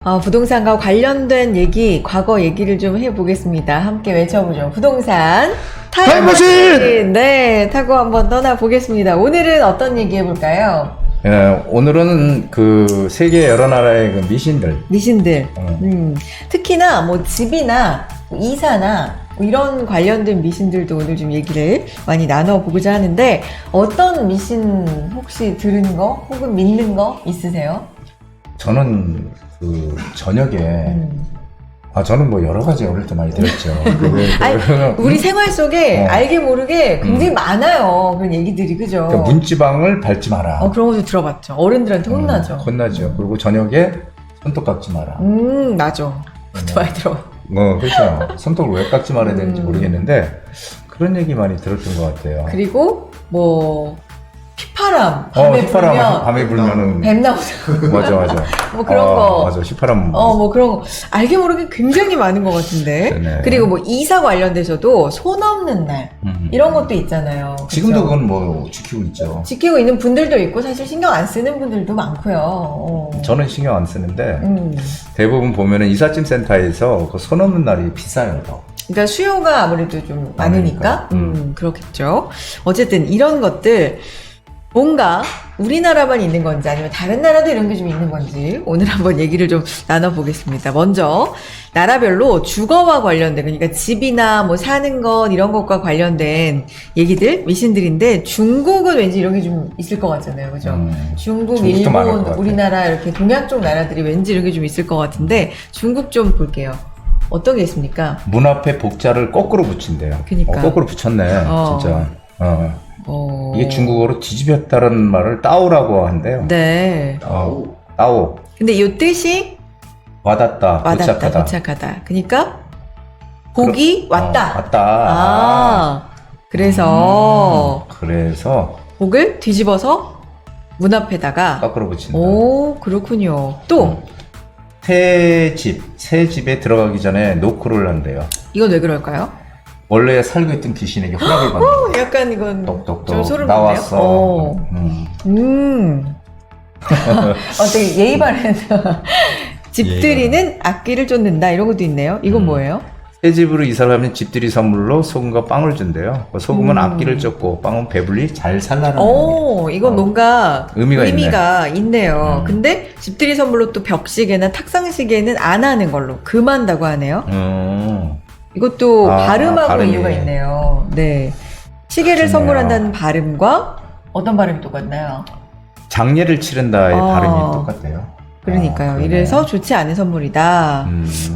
부동산과 관련된 얘기, 과거 얘기를 좀 해보겠습니다. 함께 외쳐보죠. 부동산 타임머신! 네, 타고 한번 떠나보겠습니다. 오늘은 어떤 얘기 해볼까요? 오늘은 그 세계 여러 나라의 그 미신들. 특히나 뭐 집이나 뭐 이사나 뭐 이런 관련된 미신들도 오늘 좀 얘기를 많이 나눠보고자 하는데, 어떤 미신 혹시 들은 거 혹은 믿는 거 있으세요? 저는 그 저녁에 저는 뭐 여러 가지 어릴 때 많이 들었죠. 아니, 우리 생활 속에 알게 모르게 굉장히 많아요. 그런 얘기들이, 그죠? 그러니까 문지방을 밟지 마라. 그런 거 좀 들어봤죠. 어른들한테 혼나죠. 혼나죠. 그리고 저녁에 손톱 깎지 마라. 맞아. 그것도 많이 들어. 그렇죠. 손톱을 왜 깎지 말아야 되는지 모르겠는데 그런 얘기 많이 들었던 것 같아요. 그리고 뭐 휘파람 밤에 불면은 뱀 나오죠. 맞아. 뭐 그런 거. 맞아. 휘파람. 뭐 그런 거. 알게 모르게 굉장히 많은 것 같은데. 네네. 그리고 뭐 이사 관련돼서도 손 없는 날 이런 것도 있잖아요. 지금도 그쵸? 그건 뭐 지키고 있죠. 지키고 있는 분들도 있고 사실 신경 안 쓰는 분들도 많고요. 저는 신경 안 쓰는데 대부분 보면은 이삿짐 센터에서 그 손 없는 날이 비싸요. 더. 그러니까 수요가 아무래도 좀 많으니까. 많으니까. 그렇겠죠. 어쨌든 이런 것들 뭔가 우리나라만 있는 건지 아니면 다른 나라도 이런 게 좀 있는 건지 오늘 한번 얘기를 좀 나눠보겠습니다. 먼저 나라별로 주거와 관련된, 그러니까 집이나 뭐 사는 것 이런 것과 관련된 얘기들, 미신들인데, 중국은 왠지 이런 게 좀 있을 것 같잖아요. 그죠? 중국, 중국도 많을 것 일본, 같아요. 우리나라 이렇게 동양 쪽 나라들이 왠지 이런 게 좀 있을 것 같은데, 중국 좀 볼게요. 어떤 게 있습니까? 문 앞에 복자를 거꾸로 붙인대요. 그니까. 거꾸로 붙였네. 진짜. 이게 중국어로 뒤집혔다는 말을 따오라고 한대요. 네. 따오. 근데 이 뜻이 와닿다, 도착하다. 그러니까 복이 왔다. 왔다. 그래서 그래서 복을 뒤집어서 문 앞에다가. 거꾸로 붙인다. 오, 그렇군요. 또 새 집에 들어가기 전에 노크를 한대요. 이건 왜 그럴까요? 원래 살고 있던 귀신에게 허락을 받는 거예요. 약간 이건 똑똑똑 좀 소름 나왔어. 돋네요. 되게 예의 바르서 집들이는 악기를 쫓는다, 이런 것도 있네요. 이건 뭐예요? 새 집으로 이사를 하면 집들이 선물로 소금과 빵을 준대요. 소금은 악기를 쫓고 빵은 배불리 잘 살라는 의미. 이건 뭔가 의미가 있네요. 근데 집들이 선물로 또 벽시계나 탁상시계는 안 하는 걸로 금한다고 하네요. 이것도 발음하고 발음이. 이유가 있네요. 네. 시계를 좋네요. 선물한다는 발음과 어떤 발음이 똑같나요? 장례를 치른다의 발음이 똑같대요. 그러니까요. 그러네. 이래서 좋지 않은 선물이다.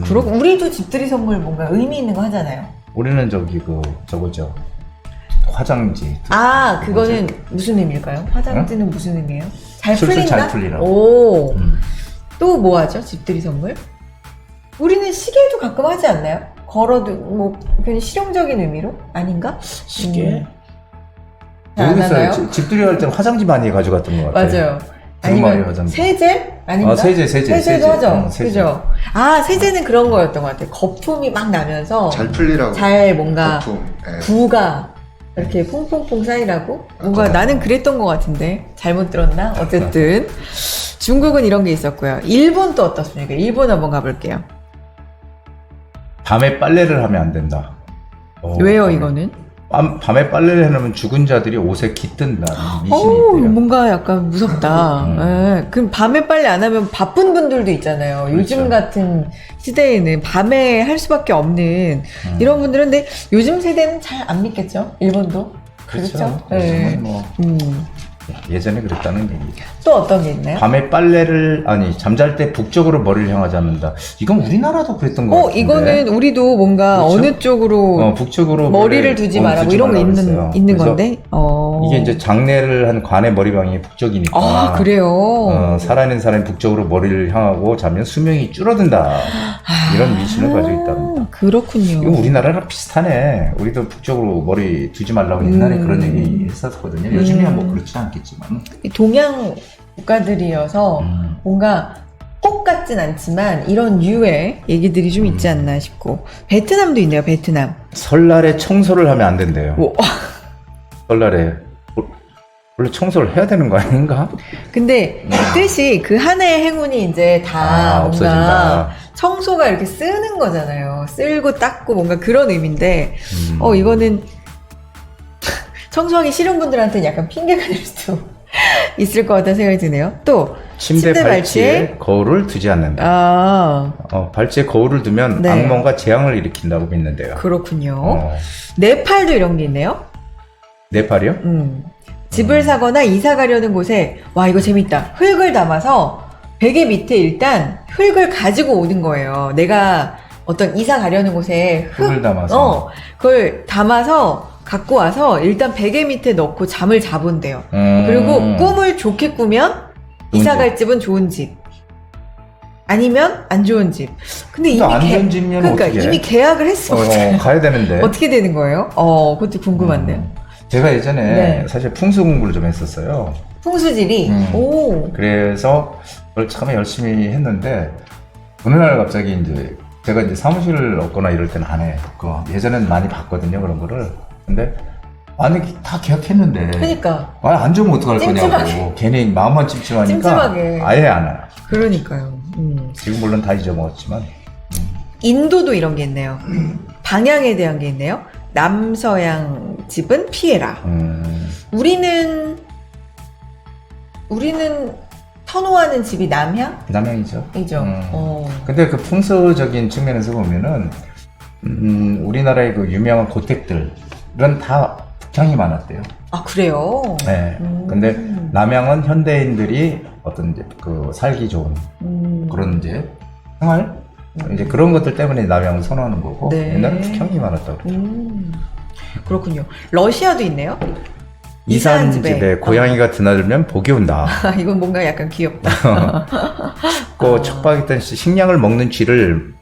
그리고 우리도 집들이 선물 뭔가 의미 있는 거 하잖아요. 우리는 저거죠. 화장지. 그거는 무슨 의미일까요? 화장지는 무슨 의미예요? 잘 술술 풀린다? 잘 풀리라고. 오. 또 뭐 하죠? 집들이 선물? 우리는 시계도 가끔 하지 않나요? 걸어도 뭐 그냥 실용적인 의미로? 아닌가? 시계? 안 하나요? 모르겠어요. 집들이 할 때는 화장지 많이 가져갔던 것 같아요. 맞아요. 두루마리 아니면 화장지. 세제? 아닌가? 세제도 하죠. 세제. 그죠? 세제는 그런 거였던 것 같아요. 거품이 막 나면서 잘 풀리라고. 잘 뭔가 거품. 예. 부가 이렇게 퐁퐁퐁 쌓이라고? 뭔가 나는 그랬던 것 같은데 잘못 들었나? 어쨌든 중국은 이런 게 있었고요. 일본 또 어떻습니까? 일본 한번 가볼게요. 밤에 빨래를 하면 안 된다. 왜요, 이거는? 밤에 빨래를 해놓으면 죽은 자들이 옷에 깃든다는 미신이 있대요. 뭔가 약간 무섭다. 예, 그럼 밤에 빨래 안 하면 바쁜 분들도 있잖아요. 그렇죠. 요즘 같은 시대에는 밤에 할 수밖에 없는 이런 분들은, 근데 요즘 세대는 잘 안 믿겠죠? 일본도? 그렇죠? 네. 요즘은 뭐 예전에 그랬다는 얘기죠. 또 어떤 게 있나요? 밤에 잠잘 때 북쪽으로 머리를 향하지 않는다. 이건 우리나라도 그랬던 것 같은데. 이거는 우리도 뭔가 그렇죠? 어느 쪽으로 북쪽으로 머리를 두지 마라, 뭐 이런 거 있는 그래서 건데. 이게 이제 장례를 한 관의 머리방이 북쪽이니까. 그래요? 살아있는 사람이 북쪽으로 머리를 향하고 자면 수명이 줄어든다. 이런 미신을 가지고 있답니다. 그렇군요. 이거 우리나라랑 비슷하네. 우리도 북쪽으로 머리 두지 말라고 옛날에 그런 얘기 했었거든요. 요즘이야 뭐 그렇지 않겠지만. 동양 국가들이어서 뭔가 똑같진 않지만 이런 류의 얘기들이 좀 있지 않나 싶고. 베트남도 있네요. 베트남. 설날에 청소를 하면 안 된대요. 설날에 원래 청소를 해야 되는 거 아닌가? 근데 그 뜻이 그 한 해의 행운이 이제 다 뭔가 없어진다. 청소가 이렇게 쓰는 거잖아요. 쓸고 닦고 뭔가 그런 의미인데, 이거는 청소하기 싫은 분들한테는 약간 핑계가 될 수도 있을 것 같다는 생각이 드네요. 또, 침대 발치에 거울을 두지 않는다. 발치에 거울을 두면 네. 악몽과 재앙을 일으킨다고 믿는데요. 그렇군요. 네팔도 이런 게 있네요. 네팔이요? 집을 사거나 이사 가려는 곳에, 와, 이거 재밌다. 흙을 담아서 베개 밑에 일단 흙을 가지고 오는 거예요. 내가 어떤 이사 가려는 곳에 흙을 담아서. 그걸 담아서 갖고 와서 일단 베개 밑에 넣고 잠을 자본대요. 그리고 꿈을 좋게 꾸면 이사 갈 집은 좋은 집. 아니면 안 좋은 집. 근데 이미 안 좋은 집이면 그러니까 어떻게 이미 계약을 했어. 가야 되는데. 어떻게 되는 거예요? 그것도 궁금한데요. 제가 예전에 네. 사실 풍수 공부를 좀 했었어요. 풍수지리. 오. 그래서 그걸 참 열심히 했는데 어느 날 갑자기 이제 제가 이제 사무실을 얻거나 이럴 때는 안 해. 예전엔 많이 봤거든요, 그런 거를. 근데 아니 다 계약했는데 그러니까. 안 좋으면 어떡할 찜찜하게. 거냐고. 괜히 마음만 찜찜하니까 찜찜하게. 아예 안 해. 그러니까요. 지금 물론 다 잊어먹었지만. 인도도 이런 게 있네요. 방향에 대한 게 있네요. 남서양 집은 피해라. 우리는 선호하는 집이 남향? 남양이죠. 이죠. 근데 그 풍수적인 측면에서 보면은 우리나라의 그 유명한 고택들은 다 북향이 많았대요. 아, 그래요? 네. 근데 남양은 현대인들이 어떤 이제 그 살기 좋은 그런 이제 생활 이제 그런 것들 때문에 남양을 선호하는 거고 네. 옛날에 북향이 많았다고 그러죠. 그렇군요. 러시아도 있네요. 이사한 집에 고양이가 드나들면 복이 온다. 이건 뭔가 약간 귀엽다. 또 척박했던 식량을 먹는 쥐를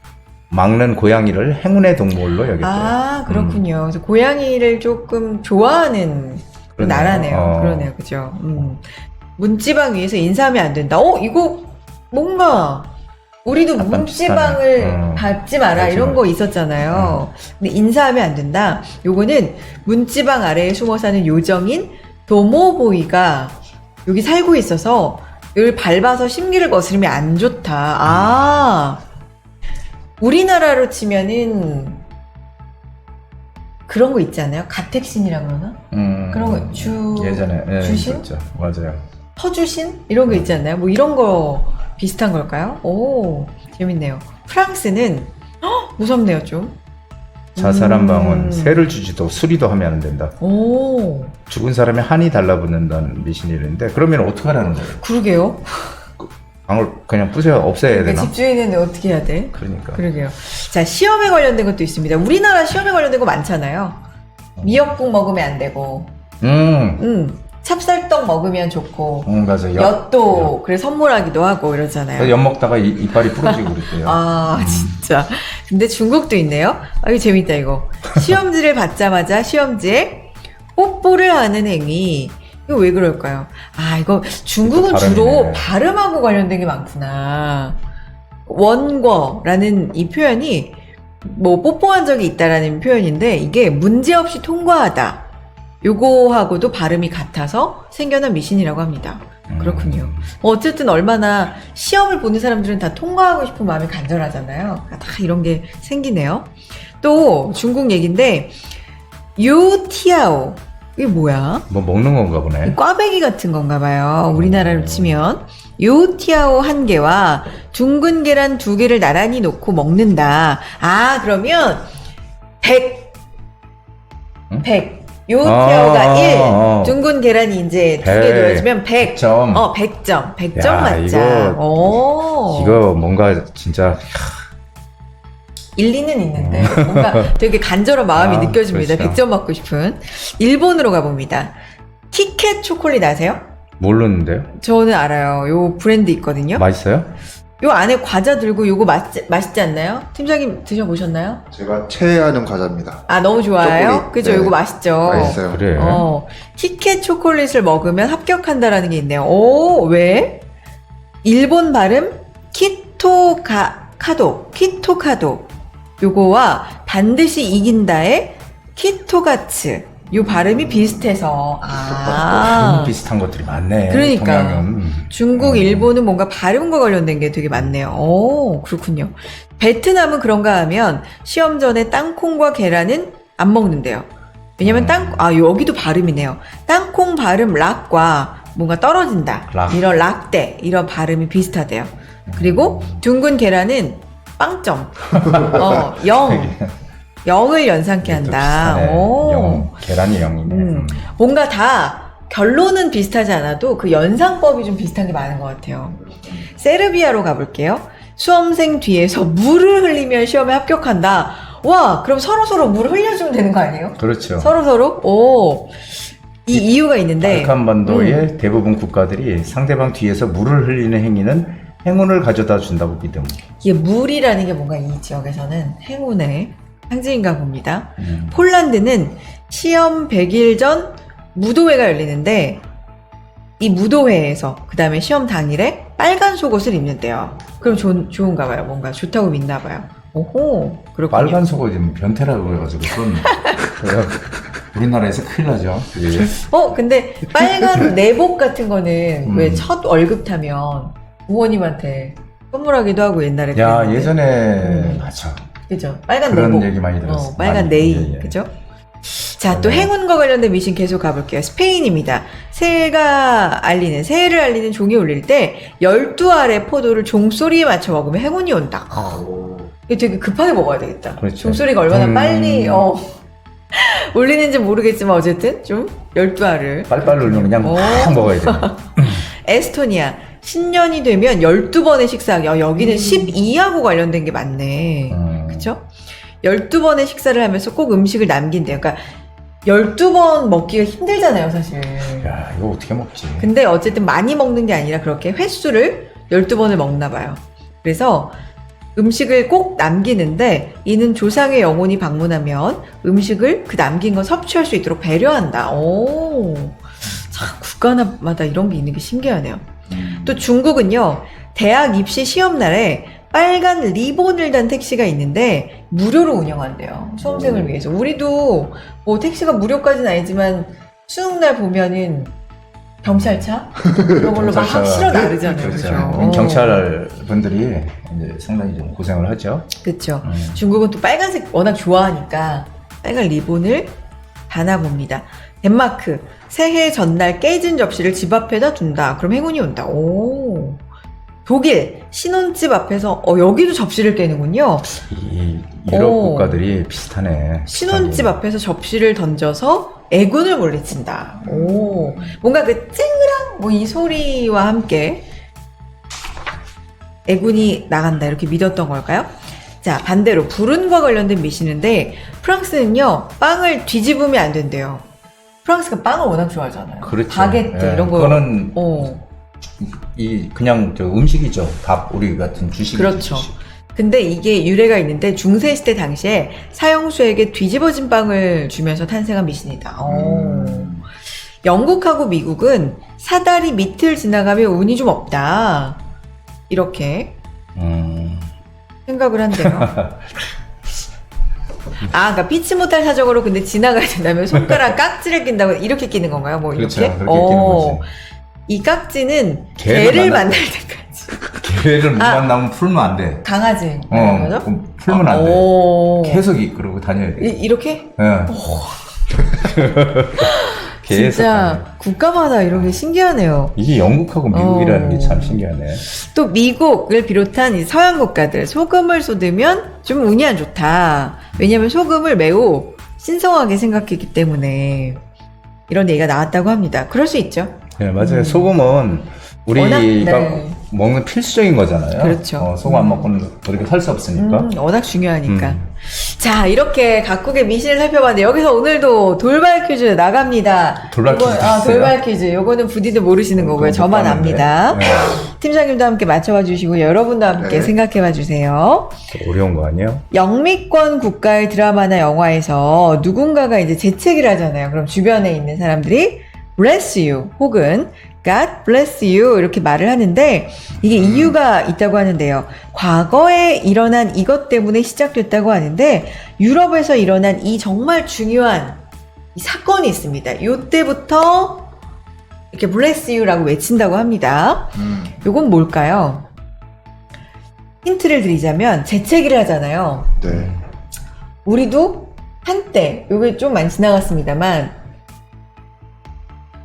막는 고양이를 행운의 동물로 여겼대요. 아, 그렇군요. 그래서 고양이를 조금 좋아하는 그러네요. 나라네요. 그러네요. 그죠. 문지방 위에서 인사하면 안 된다. 이거 뭔가 우리도 약간 문지방을 비슷하네. 밟지 마라 밟지 이런 마라. 거 있었잖아요. 근데 인사하면 안 된다. 요거는 문지방 아래에 숨어 사는 요정인 도모보이가 여기 살고 있어서 여기 밟아서 심기를 거스르면 안 좋다. 우리나라로 치면은 그런 거 있지 않아요? 가택신이라 그러나? 그런 거 예전에 주신? 있었죠. 맞아요. 터주신? 이런 거 있지 않나요? 뭐 이런 거 비슷한 걸까요? 오, 재밌네요. 프랑스는 무섭네요, 좀. 자살한 방은 새를 주지도 수리도 하면 안 된다. 오, 죽은 사람이 한이 달라붙는다는 미신이 있는데 그러면 어떻게 하라는 거예요? 그러게요. 방을 그냥 부셔 없애야 되나? 집주인은 어떻게 해야 돼? 그러니까. 그러게요. 자, 시험에 관련된 것도 있습니다. 우리나라 시험에 관련된 거 많잖아요. 미역국 먹으면 안 되고, 찹쌀떡 먹으면 좋고, 맞아. 엿도 그래 선물하기도 하고 이러잖아요. 엿 먹다가 이빨이 부러지고 그랬대요. 진짜. 근데 중국도 있네요. 이거 재밌다, 이거. 시험지를 받자마자 시험지에 뽀뽀를 하는 행위. 이거 왜 그럴까요? 이거 중국은 주로 발음하고 관련된 게 많구나. 원궈라는 이 표현이 뭐 뽀뽀한 적이 있다라는 표현인데 이게 문제없이 통과하다. 요거하고도 발음이 같아서 생겨난 미신이라고 합니다. 그렇군요. 어쨌든 얼마나 시험을 보는 사람들은 다 통과하고 싶은 마음이 간절하잖아요. 다 이런 게 생기네요. 또 중국 얘기인데 요티아오 이게 뭐야? 뭐 먹는 건가 보네. 꽈배기 같은 건가 봐요. 우리나라로 치면 요티아오 1개와 둥근 계란 2개를 나란히 놓고 먹는다. 그러면 100 요티아오가 1, 둥근 계란이 이제 2개 놓여지면 100. 100점. 100점. 100점 야, 맞자. 이거 뭔가 진짜 일리는 있는데 뭔가 되게 간절한 마음이 느껴집니다. 그렇죠. 100점 맞고 싶은. 일본으로 가봅니다. 키캣 초콜릿 아세요? 모르는데요? 저는 알아요. 요 브랜드 있거든요. 맛있어요? 요 안에 과자 들고 요거 맛있지 않나요? 팀장님 드셔보셨나요? 제가 최애하는 과자입니다. 너무 좋아요? 초콜릿. 그죠? 네. 요거 맛있죠? 맛있어요. 그래. 키캣 초콜릿을 먹으면 합격한다라는 게 있네요. 오, 왜? 일본 발음 키토카도. 요거와 반드시 이긴다의 키토가츠. 요 발음이 비슷해서. 너무 비슷한 것들이 많네. 그러니까요. 동양은. 중국, 일본은 뭔가 발음과 관련된 게 되게 많네요. 오, 그렇군요. 베트남은 그런가 하면 시험 전에 땅콩과 계란은 안 먹는데요. 왜냐면 여기도 발음이네요. 땅콩 발음 락과 뭔가 떨어진다. 락. 이런 락대, 이런 발음이 비슷하대요. 그리고 둥근 계란은 빵점. 0을 연상케 한다. 비슷하네. 오. 계란이 0이네. 뭔가 다 결론은 비슷하지 않아도 그 연상법이 좀 비슷한 게 많은 것 같아요. 세르비아로 가볼게요. 수험생 뒤에서 물을 흘리면 시험에 합격한다. 와, 그럼 서로서로 물을 흘려주면 되는 거 아니에요? 그렇죠. 서로서로? 오. 이 이유가 있는데. 발칸반도의 대부분 국가들이 상대방 뒤에서 물을 흘리는 행위는 행운을 가져다 준다고 믿음. 이게 물이라는 게 뭔가 이 지역에서는 행운의 상징인가 봅니다. 음. 폴란드는 시험 100일 전 무도회가 열리는데 이 무도회에서 그 다음에 시험 당일에 빨간 속옷을 입는데요. 그럼 좋은가 봐요. 뭔가 좋다고 믿나 봐요. 오호, 그렇군요. 빨간 속옷이면 변태라고 그래가지고 그건 우리나라에서 큰일 나죠. 그게. 근데 빨간 내복 같은 거는 왜 음. 첫 월급 타면 부모님한테 선물하기도 하고 옛날에 야, 그랬는데. 예전에 맞아. 그죠? 빨간 그런 내복. 얘기 많이 들었어. 빨간 많이. 네이. 예, 예. 그죠? 자, 또 행운과 관련된 미신 계속 가볼게요. 스페인입니다. 새해를 알리는 종이 울릴 때 12알의 포도를 종소리에 맞춰 먹으면 행운이 온다. 이거 되게 급하게 먹어야 되겠다. 그렇죠. 종소리가 얼마나 빨리 울리는지 모르겠지만 어쨌든 좀 12알을 빨빨 울면 그냥 막 먹어야 돼. 에스토니아. 신년이 되면 12번의 식사. 여기는 12하고 관련된 게 많네. 그쵸? 12번의 식사를 하면서 꼭 음식을 남긴대요. 그러니까 12번 먹기가 힘들잖아요, 사실. 야, 이거 어떻게 먹지? 근데 어쨌든 많이 먹는 게 아니라 그렇게 횟수를 12번을 먹나 봐요. 그래서 음식을 꼭 남기는데 이는 조상의 영혼이 방문하면 음식을 그 남긴 거 섭취할 수 있도록 배려한다. 오. 참, 국가마다 이런 게 있는 게 신기하네요. 또 중국은요, 대학 입시 시험 날에 빨간 리본을 단 택시가 있는데 무료로 운영한대요. 수험생을 위해서. 우리도 뭐 택시가 무료까지는 아니지만 수능날 보면은 경찰차 이런 걸로 막 실어 나르잖아요. 그렇죠. 경찰 분들이 이제 상당히 좀 고생을 하죠. 그렇죠. 중국은 또 빨간색 워낙 좋아하니까 빨간 리본을 다나 봅니다. 덴마크 새해 전날 깨진 접시를 집 앞에다 둔다. 그럼 행운이 온다. 오. 독일 신혼집 앞에서 여기도 접시를 깨는군요. 이 유럽 국가들이 비슷하네. 신혼집 앞에서 접시를 던져서 애군을 물리친다. 오, 뭔가 그 쨍그랑 뭐 이 소리와 함께 애군이 나간다 이렇게 믿었던 걸까요? 자, 반대로 불운과 관련된 미신인데 프랑스는요 빵을 뒤집으면 안 된대요. 프랑스가 빵을 워낙 좋아하잖아요. 그렇죠. 바게트 예, 이런 거. 그거는 그냥 저 음식이죠. 밥 우리 같은 주식이죠. 그렇죠. 주식. 근데 이게 유래가 있는데 중세시대 당시에 사형수에게 뒤집어진 빵을 주면서 탄생한 미신이다. 영국하고 미국은 사다리 밑을 지나가면 운이 좀 없다. 이렇게 생각을 한대요. 그러니까 피치 못할 사정으로 근데 지나가야 된다면 손가락 깍지를 낀다고 이렇게 끼는 건가요? 뭐 그렇죠. 이렇게? 그렇게 끼는 거지. 이 깍지는 개를 개를 만날 때까지. 개를 못 만나면 풀면 안 돼. 강아지. 그런 거죠? 그럼 풀면 안 돼. 오. 계속 그러고 다녀야 돼. 이렇게? 예. 계속 진짜 다녀요. 국가마다 이런 게 신기하네요. 이게 영국하고 미국이라는 게 참 신기하네. 또 미국을 비롯한 이 서양 국가들 소금을 쏟으면 좀 운이 안 좋다. 왜냐하면 소금을 매우 신성하게 생각했기 때문에 이런 얘기가 나왔다고 합니다. 그럴 수 있죠. 네, 맞아요. 소금은 우리가 워낙, 네. 먹는 필수적인 거잖아요. 그렇죠. 소금 안 먹고는 우리가 살 수 없으니까. 워낙 중요하니까. 자, 이렇게 각국의 미신을 살펴봤는데 여기서 오늘도 돌발 퀴즈 나갑니다. 돌발 퀴즈 있어요? 돌발 퀴즈. 요거는 부디도 모르시는 거고요. 저만 압니다. 네. 팀장님도 함께 맞춰봐 주시고 여러분도 함께 네. 생각해봐 주세요. 어려운 거 아니에요? 영미권 국가의 드라마나 영화에서 누군가가 이제 재채기를 하잖아요. 그럼 주변에 있는 사람들이 bless you 혹은 God bless you 이렇게 말을 하는데 이게 이유가 있다고 하는데요. 과거에 일어난 이것 때문에 시작됐다고 하는데 유럽에서 일어난 이 정말 중요한 이 사건이 있습니다. 이때부터 이렇게 bless you라고 외친다고 합니다. 요건 뭘까요? 힌트를 드리자면 재채기를 하잖아요. 네. 우리도 한때 요게 좀 많이 지나갔습니다만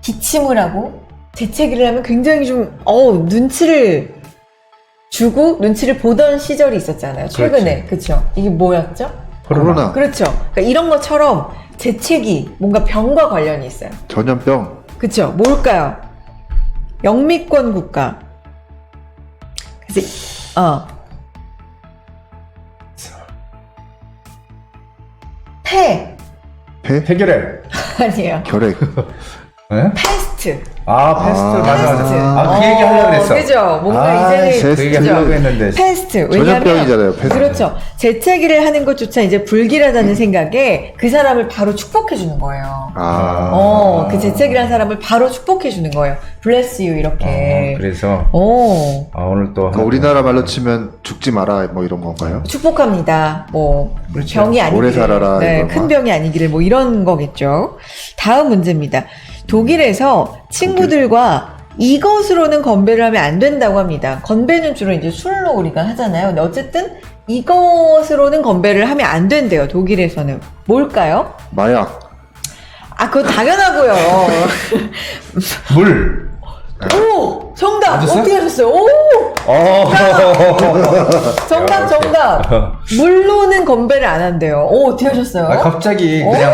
기침을 하고 재채기를 하면 굉장히 좀 눈치를 주고 눈치를 보던 시절이 있었잖아요. 최근에. 그렇죠. 이게 뭐였죠? 코로나. 그렇죠. 그러니까 이런 것처럼 재채기 뭔가 병과 관련이 있어요. 전염병. 그렇죠. 뭘까요? 영미권 국가. 그래서 폐 해결해. 아니에요. 결핵. 네? 패스트. 패스트. 맞아. 패스트. 그 얘기 하려고 그랬어. 그죠. 뭔가 아, 이제는 그 얘기 하려고 했는데. 패스트. 전염병이잖아요, 패스트. 그렇죠. 재채기를 하는 것조차 이제 불길하다는 생각에 그 사람을 바로 축복해주는 거예요. 그 재채기를 한 사람을 바로 축복해주는 거예요. bless you 이렇게. 그래서 오늘 또 그러니까 우리나라 말로 치면 죽지 마라 뭐 이런 건가요? 축복합니다. 뭐 그렇죠. 병이 아니기를. 오래 살아라, 네, 이런 큰 거. 병이 아니기를 뭐 이런 거겠죠. 다음 문제입니다. 독일에서 친구들과 이것으로는 건배를 하면 안 된다고 합니다. 건배는 주로 이제 술로 우리가 하잖아요. 근데 어쨌든 이것으로는 건배를 하면 안 된대요. 독일에서는. 뭘까요? 마약. 그거 당연하고요. 물. 오! 정답! 맞았어요? 어떻게 하셨어요? 오! 정답! 물로는 건배를 안 한대요. 오, 어떻게 하셨어요? 갑자기 그냥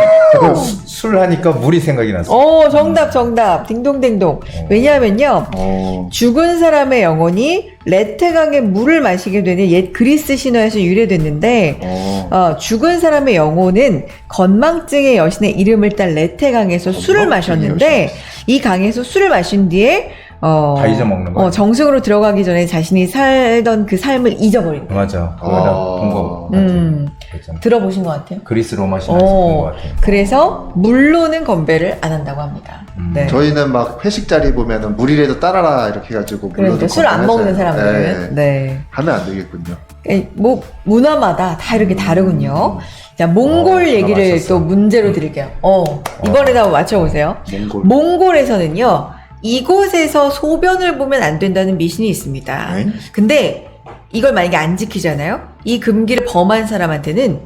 술 하니까 물이 생각이 났어. 정답. 딩동댕동. 왜냐하면요. 죽은 사람의 영혼이 레테강의 물을 마시게 되는 옛 그리스 신화에서 유래됐는데, 죽은 사람의 영혼은 건망증의 여신의 이름을 딴 레테강에서 술을 마셨는데, 이 강에서 술을 마신 뒤에 다 잊어먹는 거야. 정승으로 들어가기 전에 자신이 살던 그 삶을 잊어버린 거예요. 맞아. 거기다 본거 같아. 들어보신 것 같아요. 그리스 로마 신화에서 본거 같아. 그래서 물로는 건배를 안 한다고 합니다. 네. 저희는 막 회식 자리 보면은 물이라도 따라라 이렇게 해가지고 그러니까 술 안 먹는 사람들은 네. 하면 안 되겠군요. 뭐 문화마다 다 이렇게 다르군요. 자, 몽골 얘기를 맞췄어. 또 문제로 드릴게요. 이번에도 한번 맞춰보세요. 몽골에서는요, 이곳에서 소변을 보면 안 된다는 미신이 있습니다. 네? 근데 이걸 만약에 안 지키잖아요? 이 금기를 범한 사람한테는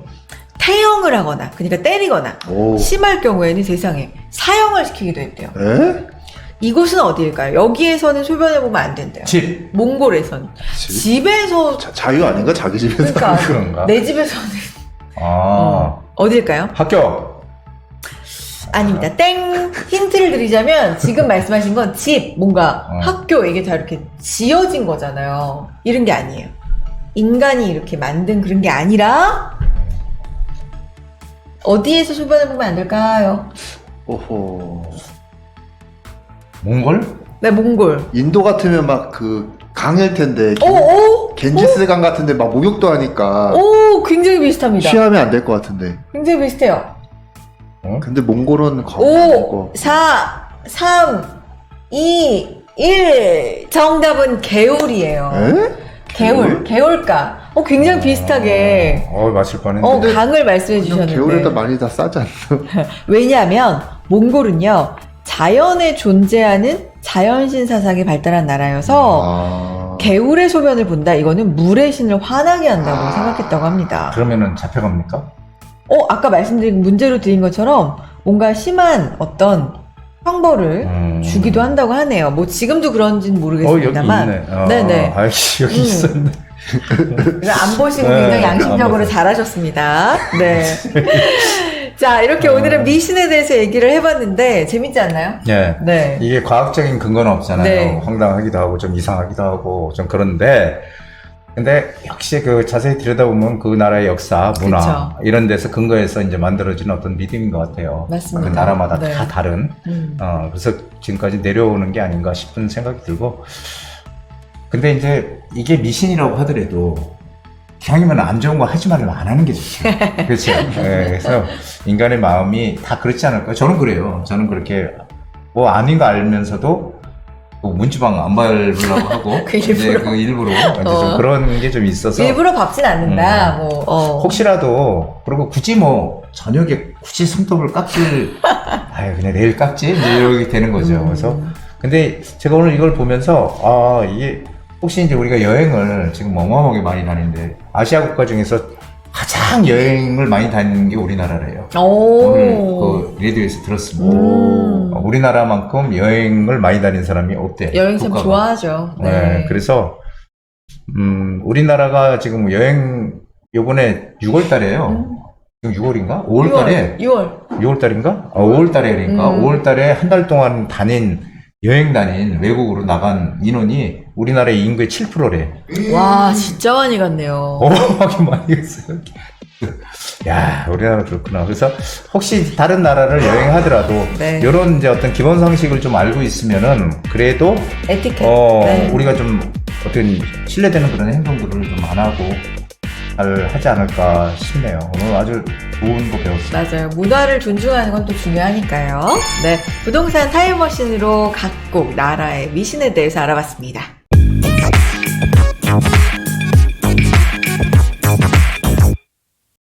태형을 하거나, 그러니까 때리거나, 심할 경우에는 세상에 사형을 시키기도 했대요. 에? 이곳은 어디일까요? 여기에서는 소변을 보면 안 된대요. 집. 몽골에선. 집? 집에서, 자유 아닌가? 자기 집에서. 그러니까 그런가? 내 집에서는 어딜까요? 학교. 아닙니다. 땡! 힌트를 드리자면 지금 말씀하신 건 집, 뭔가 학교 이게 다 이렇게 지어진 거잖아요. 이런 게 아니에요. 인간이 이렇게 만든 그런 게 아니라 어디에서 소변을 보면 안 될까요? 오호. 몽골? 네, 몽골. 인도 같으면 막 그 강일 텐데. 오! 겐지스 강 같은데 막 목욕도 하니까. 오! 굉장히 비슷합니다. 취하면 안 될 것 같은데. 굉장히 비슷해요. 근데 몽골은 가면 안 되고. 5, 4, 3, 2, 1. 정답은 개울이에요. 에? 개울가. 굉장히 비슷하게. 맞출 뻔했는데. 강을 말씀해 주셨는데. 겨울에다 많이 다 싸지 않나? 왜냐하면 몽골은요, 자연에 존재하는 자연신 사상이 발달한 나라여서 개울의 소변을 본다. 이거는 물의 신을 화나게 한다고 생각했다고 합니다. 그러면은 잡혀갑니까? 아까 말씀드린 문제로 드린 것처럼 뭔가 심한 어떤 형벌을 주기도 한다고 하네요. 뭐 지금도 그런지는 모르겠습니다만. 여기 있네. 네네. 여기 있었네. 안 보시고 네, 굉장히 양심적으로 안 잘하셨습니다. 네. 자, 이렇게 오늘은 미신에 대해서 얘기를 해봤는데 재밌지 않나요? 예. 네. 이게 과학적인 근거는 없잖아요. 네. 황당하기도 하고 좀 이상하기도 하고 좀 그런데 근데 역시 그 자세히 들여다보면 그 나라의 역사, 문화 그쵸. 이런 데서 근거해서 이제 만들어진 어떤 믿음인 것 같아요. 맞습니다. 그 나라마다 네. 다 다른. 그래서 지금까지 내려오는 게 아닌가 싶은 생각이 들고. 근데 이제 이게 미신이라고 하더라도 기왕이면 안 좋은 거 하지 말라면 안 하는 게 좋죠. 그렇죠. 네, 그래서 인간의 마음이 다 그렇지 않을까요? 저는 그래요. 저는 그렇게 뭐 아닌 거 알면서도 뭐 문지방 안 밟으려고 하고 그 이제 일부러. 그 일부러 이제 좀 그런 게 좀 있어서 일부러 밟진 않는다. 뭐, 혹시라도 그리고 굳이 뭐 저녁에 굳이 손톱을 깎질, 아유, 그냥 내일 깎지? 이제 이렇게 되는 거죠. 그래서, 근데 제가 오늘 이걸 보면서, 아, 이게, 혹시 이제 우리가 여행을 지금 어마어마하게 많이 다니는데, 아시아 국가 중에서 가장 여행을 많이 다니는 게 우리나라래요. 오늘 그 라디오에서 들었습니다. 우리나라만큼 여행을 많이 다니는 사람이 없대. 여행 참 국가가. 좋아하죠. 네, 그래서 우리나라가 지금 여행 요번에 6월 달에요. 지금 6월인가? 5월 달에 6월. 달인가? 5월 달에 그러니까 5월 달에 한 달 동안 여행 다닌 외국으로 나간 인원이 우리나라의 인구의 7%래. 와, 진짜 많이 갔네요. 어마어마하게 많이 갔어요. 야, 우리나라 그렇구나. 그래서 혹시 다른 나라를 여행하더라도 네. 이런 이제 어떤 기본 상식을 좀 알고 있으면은 그래도 에티켓. 네. 우리가 좀 어떤 신뢰되는 그런 행동들을 좀 안 하고 잘 하지 않을까 싶네요. 오늘 아주 좋은 거 배웠습니다. 맞아요. 문화를 존중하는 건 또 중요하니까요. 네. 부동산 타임머신으로 각국 나라의 미신에 대해서 알아봤습니다.